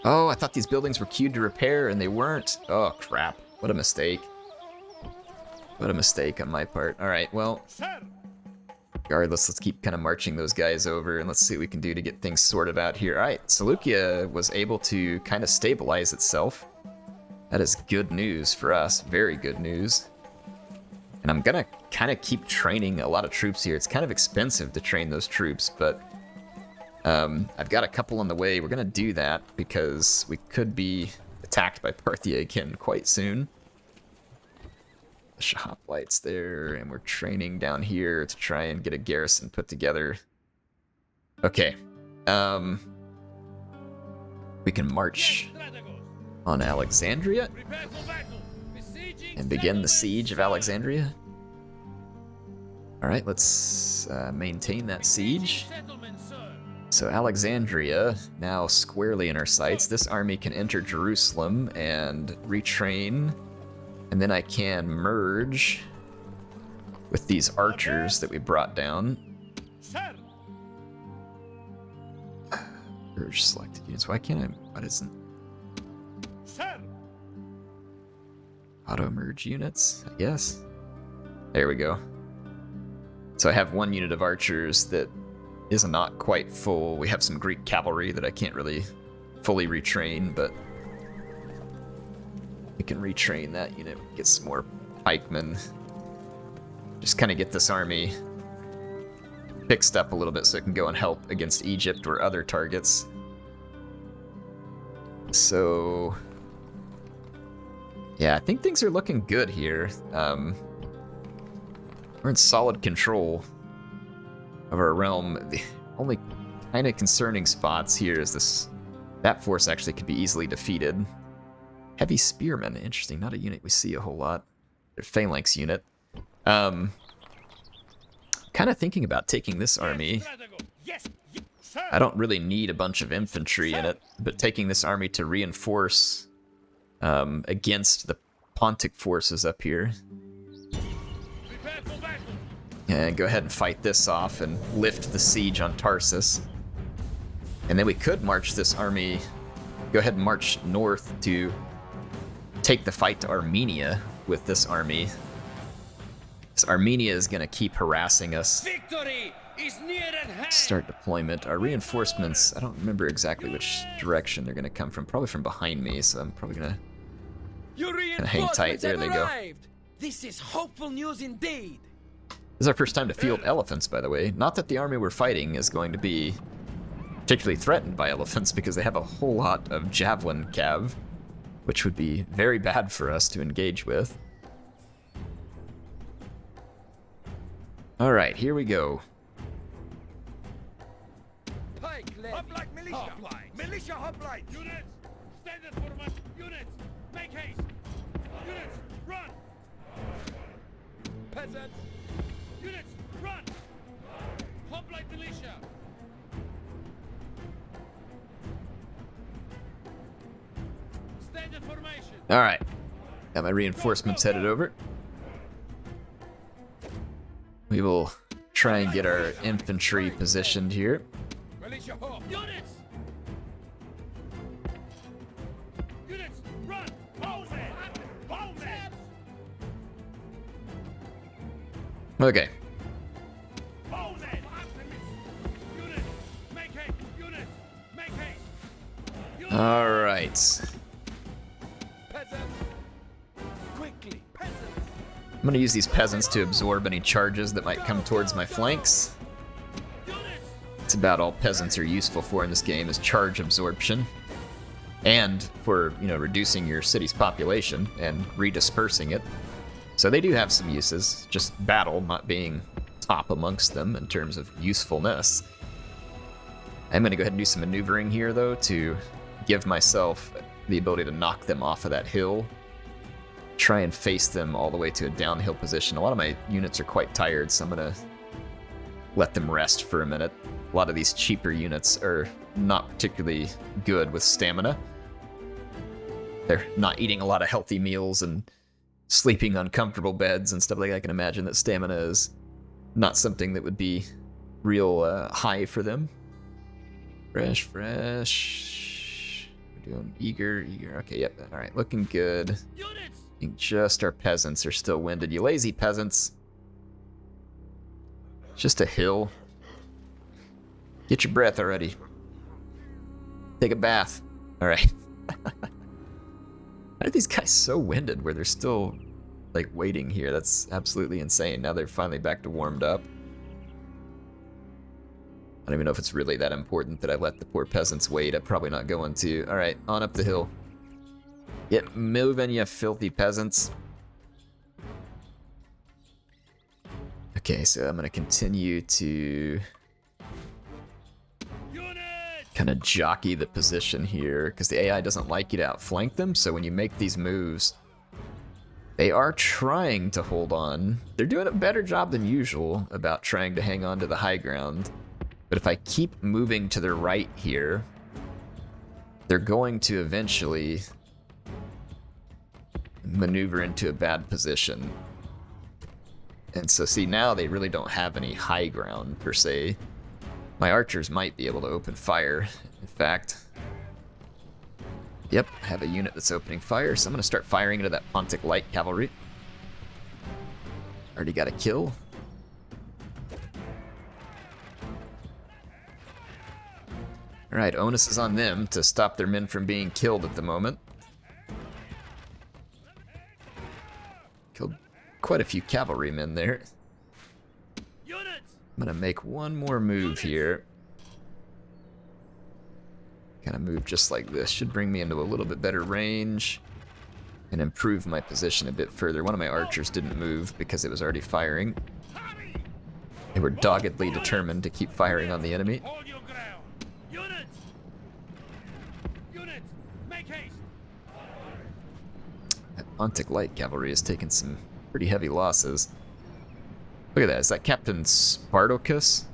Oh, I thought these buildings were queued to repair and they weren't. Oh crap, what a mistake. What a mistake on my part. Alright, well, regardless, let's keep kind of marching those guys over and let's see what we can do to get things sorted out here. Alright, Seleucia was able to kind of stabilize itself. That is good news for us, very good news. And I'm gonna kind of keep training a lot of troops here. It's kind of expensive to train those troops, but I've got a couple on the way. We're gonna do that because we could be attacked by Parthia again quite soon. The shop lights there, and we're training down here to try and get a garrison put together. Okay, we can march on Alexandria and begin the siege of Alexandria. All right, let's maintain that siege. So Alexandria, now squarely in our sights. This army can enter Jerusalem and retrain, and then I can merge with these archers that we brought down. Merge selected units. Why can't I? What isn't? Auto merge units, I guess. There we go. So I have 1 unit of archers that is not quite full. We have some Greek cavalry that I can't really fully retrain, but we can retrain that unit, get some more pikemen. Just kind of get this army fixed up a little bit so it can go and help against Egypt or other targets. So yeah, I think things are looking good here. We're in solid control of our realm. The only kind of concerning spots here is this. That force actually could be easily defeated. Heavy spearmen, interesting. Not a unit we see a whole lot. They're phalanx unit. Kind of thinking about taking this army. I don't really need a bunch of infantry in it, but taking this army to reinforce against the Pontic forces up here. And go ahead and fight this off and lift the siege on Tarsus. And then we could march this army, go ahead and march north to take the fight to Armenia with this army. So Armenia is going to keep harassing us. Victory is near at hand. Start deployment. Our reinforcements, I don't remember exactly which direction they're going to come from. Probably from behind me, so I'm probably going to hang tight. There they go. This is hopeful news indeed. This is our first time to field elephants, by the way. Not that the army we're fighting is going to be particularly threatened by elephants, because they have a whole lot of javelin cav, which would be very bad for us to engage with. Alright, here we go. Hoplite militia! Militia hoplite! Units! Standard formation! Units! Make haste! Units! Run! Peasants. Units! Run! Hoplite militia! Standard formation! Alright. Got my reinforcements headed over. We will try and get our infantry positioned here. Militia hop! Units! Units! Run! Hold it! Hold it! Okay. Hold it! Units! Make haste! Units! Make haste! Units! Alright. Peasants. Quickly. Peasants. I'm going to use these peasants to absorb any charges that might come towards my flanks. It's about all peasants are useful for in this game, is charge absorption. And for, you know, reducing your city's population and redispersing it. So they do have some uses, just battle not being top amongst them in terms of usefulness. I'm going to go ahead and do some maneuvering here, though, to give myself the ability to knock them off of that hill. Try and face them all the way to a downhill position. A lot of my units are quite tired, so I'm going to let them rest for a minute. A lot of these cheaper units are not particularly good with stamina. They're not eating a lot of healthy meals and sleeping on comfortable beds and stuff like that. I can imagine that stamina is not something that would be real high for them. Fresh. We're doing eager. Okay, yep. All right, looking good. Units! Just our peasants are still winded. You lazy peasants. Just a hill. Get your breath already. Take a bath. All right. Why are these guys so winded where they're still, like, waiting here? That's absolutely insane. Now they're finally back to warmed up. I don't even know if it's really that important that I let the poor peasants wait. I'm probably not going to. All right, on up the hill. Get moving, you filthy peasants. Okay, so I'm going to continue to kind of jockey the position here, because the AI doesn't like you to outflank them, so when you make these moves, they are trying to hold on. They're doing a better job than usual about trying to hang on to the high ground. But if I keep moving to the right here, they're going to eventually maneuver into a bad position. And so see, now they really don't have any high ground per se. My archers might be able to open fire, in fact. Yep, I have a unit that's opening fire, so I'm going to start firing into that Pontic light cavalry. Already got a kill. Alright, onus is on them to stop their men from being killed at the moment. Killed quite a few cavalrymen there. I'm gonna make one more move here. Kind of move just like this. Should bring me into a little bit better range and improve my position a bit further. One of my archers didn't move because it was already firing. They were doggedly determined to keep firing on the enemy. Hold your ground! Units! Units! Make haste! That Pontic light cavalry has taken some pretty heavy losses. Look at that. Is that Captain Spartacus?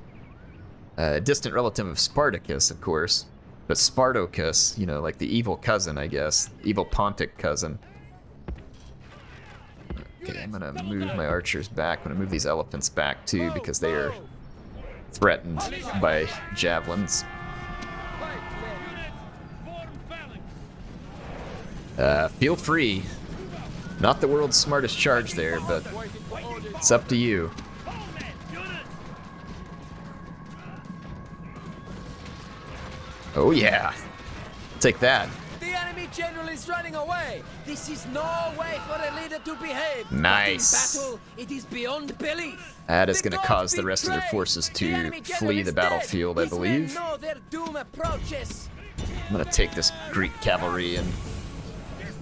A distant relative of Spartacus, of course. But Spartacus, you know, like the evil cousin, I guess. Evil Pontic cousin. Okay, I'm gonna move my archers back. I'm gonna move these elephants back too because they are threatened by javelins. Feel free. Not the world's smartest charge there, but it's up to you. Oh yeah. Take that. The enemy general is running away. This is no way for a leader to behave. Nice. But in battle, it is beyond belief. That is The going to gods cause the rest of their betray. forces The to enemy general flee is the dead. battlefield, I His men believe. know their doom approaches. I'm going to take this Greek cavalry and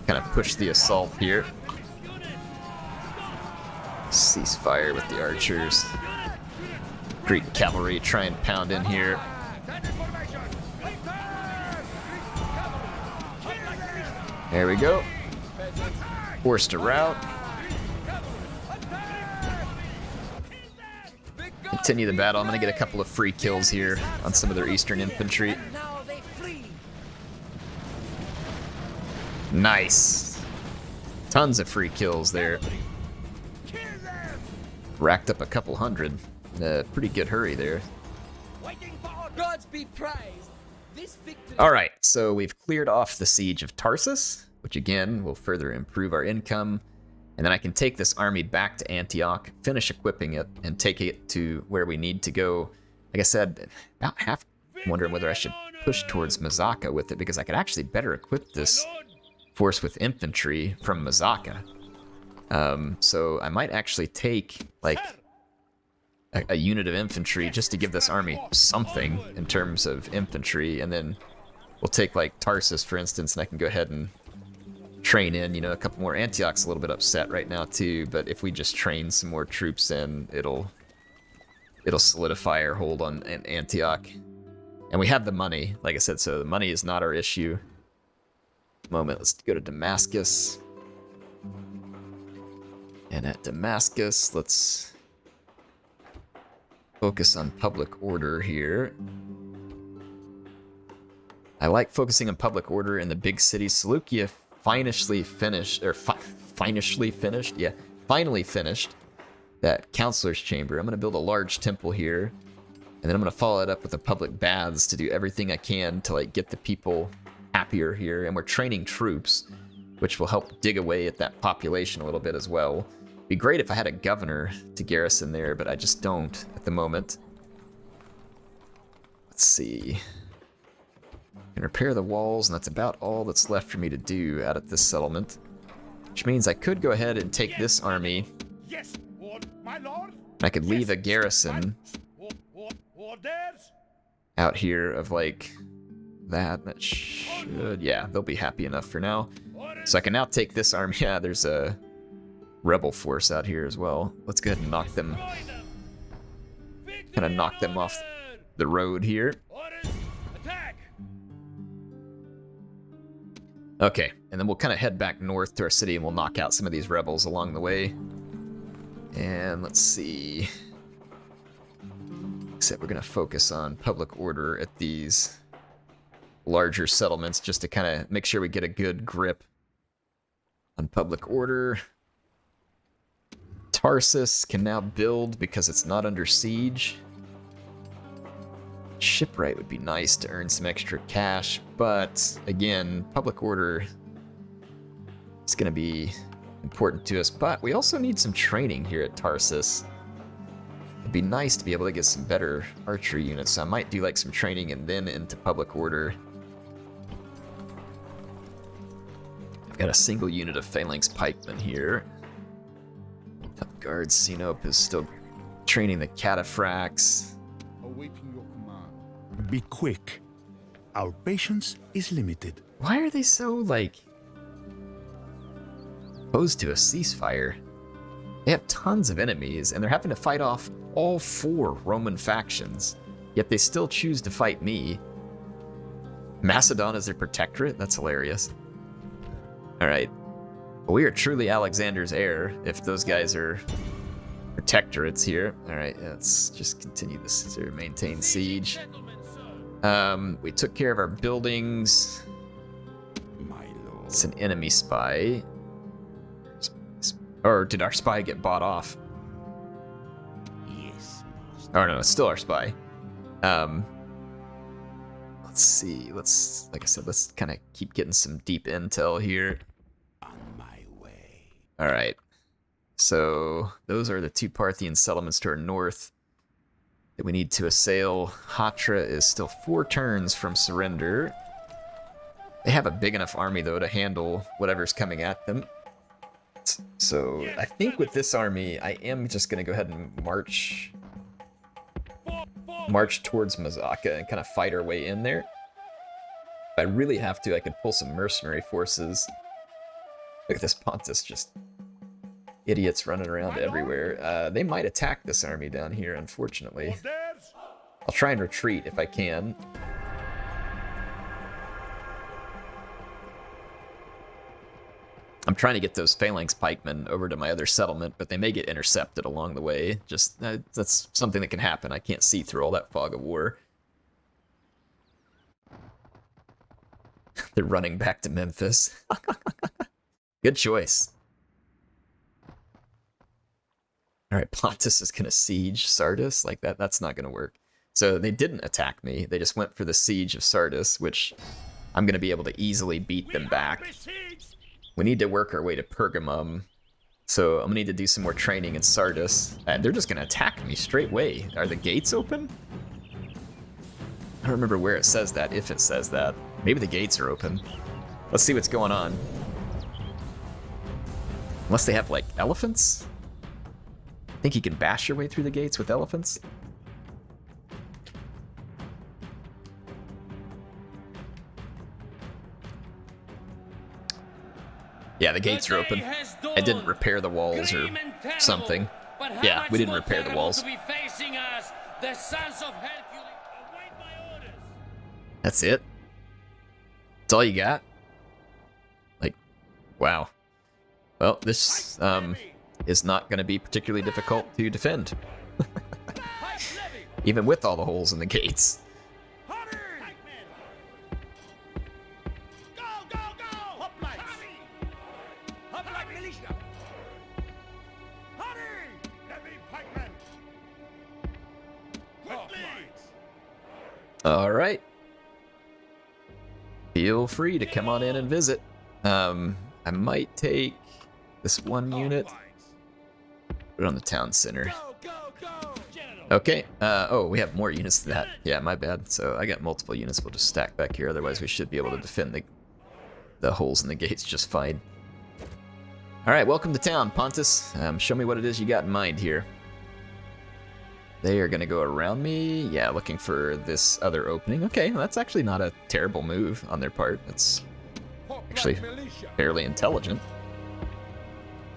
kind of push the assault here. Ceasefire with the archers. Greek cavalry try and pound in here. There we go. Forced a rout. Continue the battle. I'm going to get a couple of free kills here on some of their eastern infantry. And now they flee. Nice. Tons of free kills there. Racked up a couple hundred. Pretty good hurry there. Gods be praised. This victory. All right, so we've cleared off the siege of Tarsus, which again will further improve our income. And then I can take this army back to Antioch, finish equipping it, and take it to where we need to go. Like I said, about half wondering whether I should push towards Mazaka with it, because I could actually better equip this force with infantry from Mazaka. So I might actually take like a unit of infantry just to give this army something in terms of infantry, and then we'll take like Tarsus, for instance, and I can go ahead and train in, you know, a couple more. Antioch's a little bit upset right now too, but if we just train some more troops in, it'll solidify our hold on Antioch. And we have the money, like I said, so the money is not our issue. Moment, let's go to Damascus. And at Damascus, let's focus on public order here. I like focusing on public order in the big cities. Seleucia finally finished that counselor's chamber. I'm going to build a large temple here, and then I'm going to follow it up with the public baths to do everything I can to like get the people happier here. And we're training troops, which will help dig away at that population a little bit as well. Be great if I had a governor to garrison there, but I just don't at the moment. Let's see. I can repair the walls, and that's about all that's left for me to do out at this settlement. Which means I could go ahead and take this army. Yes, my lord. And I could leave a garrison Orders. out here of like that. That should, yeah, they'll be happy enough for now. So I can now take this army. Yeah, there's a rebel force out here as well. Let's go ahead and knock them, kind of knock them off the road here. Okay, and then we'll kind of head back north to our city and we'll knock out some of these rebels along the way. And let's see. Except we're going to focus on public order at these larger settlements just to kind of make sure we get a good grip on public order. Tarsus can now build because it's not under siege. Shipwright would be nice to earn some extra cash, but again, public order is going to be important to us, but we also need some training here at Tarsus. It'd be nice to be able to get some better archery units, so I might do like some training and then into public order. I've got a single unit of Phalanx Pikemen here. Top Guard Sinope is still training the Cataphracts. Awaiting your command. Be quick. Our patience is limited. Why are they so, like, opposed to a ceasefire? They have tons of enemies, and they're having to fight off all 4 Roman factions, yet they still choose to fight me. Macedon is their protectorate? That's hilarious. Alright. Well, we are truly Alexander's heir, if those guys are protectorates here. All right, let's just continue this to maintain siege. We took care of our buildings. It's an enemy spy. Or did our spy get bought off? Yes, master. Oh no, it's still our spy. Let's see. Like I said, let's kind of keep getting some deep intel here. On my way. All right. So those are the two Parthian settlements to our north that we need to assail. Hatra is still 4 turns from surrender. They have a big enough army, though, to handle whatever's coming at them. So I think with this army, I am just going to go ahead and march towards Mazaka and kind of fight our way in there. If I really have to, I could pull some mercenary forces. Look at this Pontus, just idiots running around everywhere. They might attack this army down here, unfortunately. Orders? I'll try and retreat if I can. I'm trying to get those phalanx pikemen over to my other settlement, but they may get intercepted along the way. Just that's something that can happen. I can't see through all that fog of war. They're running back to Memphis. Good choice. All right, Pontus is going to siege Sardis. Like that's not going to work. So they didn't attack me. They just went for the siege of Sardis, which I'm going to be able to easily beat them back. We need to work our way to Pergamum. So I'm going to need to do some more training in Sardis. And they're just going to attack me straight away. Are the gates open? I don't remember where it says that, if it says that. Maybe the gates are open. Let's see what's going on. Unless they have, like, elephants? Think you can bash your way through the gates with elephants? Yeah, the gates are open. I didn't repair the walls or something. Yeah, we didn't repair the walls. That's it? That's all you got? Like, wow. Well, this is not going to be particularly difficult to defend. Even with all the holes in the gates. All right. Feel free to come on in and visit. I might take this one unit, put it on the town center. Okay. Oh, we have more units than that. Yeah, my bad. So I got multiple units. We'll just stack back here. Otherwise, we should be able to defend the holes in the gates just fine. All right, welcome to town, Pontus. Show me what it is you got in mind here. They are going to go around me. Yeah, looking for this other opening. Okay, well, that's actually not a terrible move on their part. It's actually fairly intelligent.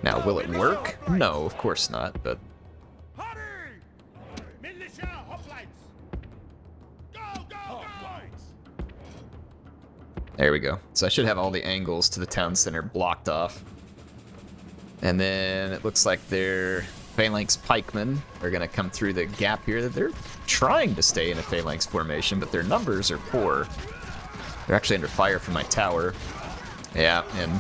Now, will it work? No, of course not, but... There we go. So I should have all the angles to the town center blocked off. And then it looks like their phalanx pikemen are going to come through the gap here. They're trying to stay in a phalanx formation, but their numbers are poor. They're actually under fire from my tower. Yeah, and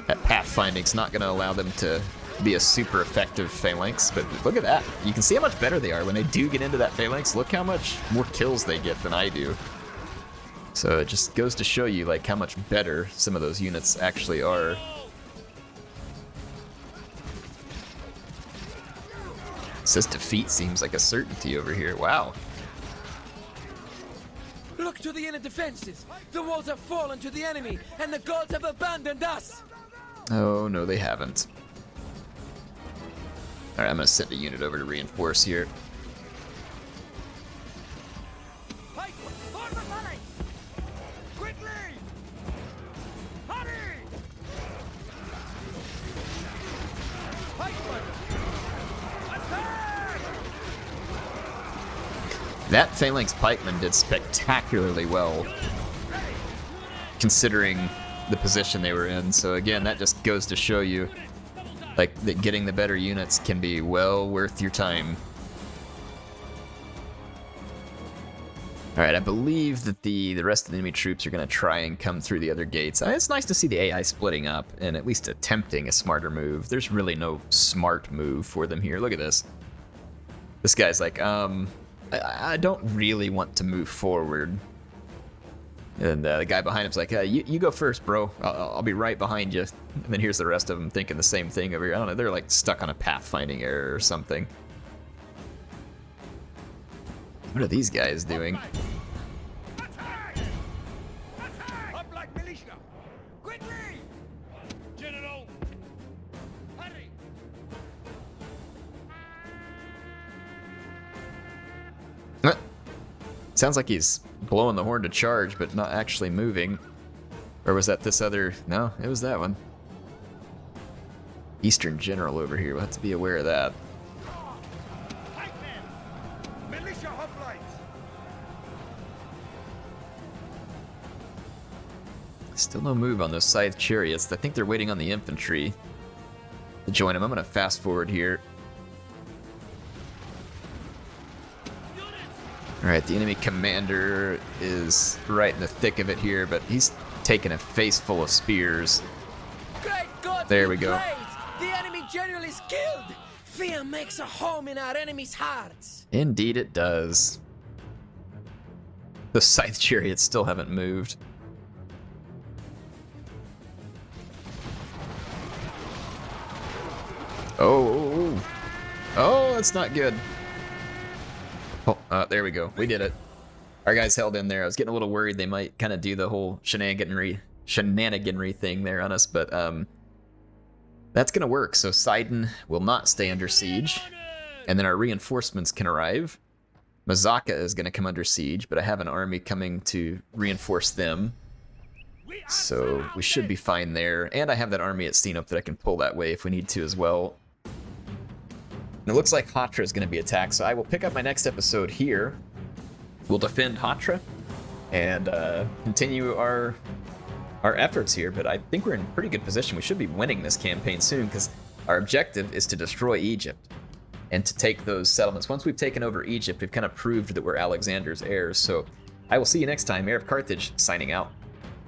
that pathfinding's not going to allow them to be a super effective phalanx, but look at that. You can see how much better they are when they do get into that phalanx. Look how much more kills they get than I do. So it just goes to show you like how much better some of those units actually are. It says defeat seems like a certainty over here. Wow. Look to the inner defenses. The walls have fallen to the enemy, and the gods have abandoned us. Oh, no, they haven't. All right, I'm going to send a unit over to reinforce here. That phalanx pikeman did spectacularly well, considering the position they were in. So again, that just goes to show you Like, that getting the better units can be well worth your time. Alright, I believe that the rest of the enemy troops are going to try and come through the other gates. It's nice to see the AI splitting up and at least attempting a smarter move. There's really no smart move for them here. Look at this. This guy's like, I don't really want to move forward. And the guy behind him's like, you go first, bro. I'll be right behind you. And then here's the rest of them thinking the same thing over here. I don't know, they're like stuck on a pathfinding error or something. What are these guys doing? Attack! Attack! Up like militia! Quickly! General! Hurry! Sounds like he's blowing the horn to charge, but not actually moving. Or was that this other? No, it was that one. Eastern General over here. We'll have to be aware of that. Militia hoplites! Still no move on those scythe chariots. I think they're waiting on the infantry to join them. I'm going to fast forward here. Alright, the enemy commander is right in the thick of it here, but he's taking a face full of spears. Great God, There we go. praise! The enemy general is killed! Fear makes a home in our enemies' hearts. Indeed it does. The scythe chariots still haven't moved. Oh, that's not good. Oh, there we go. We did it. Our guys held in there. I was getting a little worried they might kind of do the whole shenaniganry thing there on us, but that's gonna work. So Sidon will not stay under siege, and then our reinforcements can arrive. Mazaka is gonna come under siege, but I have an army coming to reinforce them, so we should be fine there. And I have that army at Sinop that I can pull that way if we need to as well. And it looks like Hatra is going to be attacked, so I will pick up my next episode here. We'll defend Hatra and continue our efforts here, but I think we're in a pretty good position. We should be winning this campaign soon, because our objective is to destroy Egypt and to take those settlements. Once we've taken over Egypt, we've kind of proved that we're Alexander's heirs, so I will see you next time. Heir of Carthage, signing out.